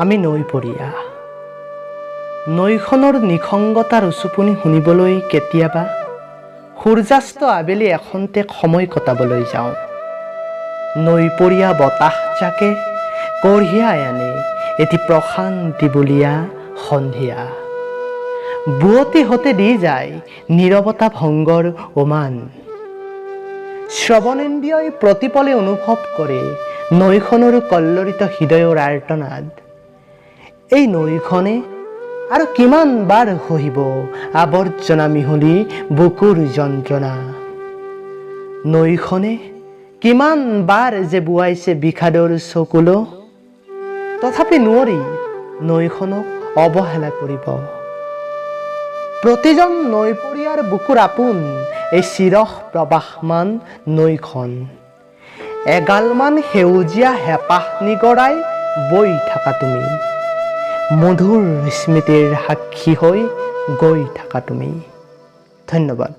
আমি নৈপৰীয়া। নৈখনৰ নিসংগতাৰ উচুপনি শুনিবলৈ কেতিয়াবা সূৰ্যাস্ত আবেলি এখন্তেক সময় কটাবলৈ যাওঁ। নৈপৰীয়া বতাহজাকে কঢ়িয়াই আনে এটি প্ৰশান্তি বুলীয়া সন্ধিয়া। বুৱতী হতে দি যায় নীৰৱতা ভংগৰ উমান। শ্ৰৱণেন্দ্ৰিয়ই প্ৰতিপলে অনুভৱ কৰে নৈখনৰ কল্লৰিত হৃদয়ৰ আৰ্তনাদ। এই নৈখনে আৰু কিমান বাৰ সহিব আৱৰ্জনা মিহলি বুকুৰ যন্ত্ৰণা। নৈখনে কিমান বাৰ যে বোৱাইছে বিষাদৰ চকুল, তথাপি নোৱাৰি নৈখনক অৱহেলা কৰিব। প্ৰতিজন নৈপৰীয়াৰ বুকুৰ আপোন এই চিৰহ প্ৰবাহমান নৈখন। এগালমান সেউজীয়া হেপাহ নিগৰাই বৈ থাকা তুমি, মধুৰ স্মৃতিৰ সাক্ষী হৈ গৈ থাকা তুমি। ধন্যবাদ।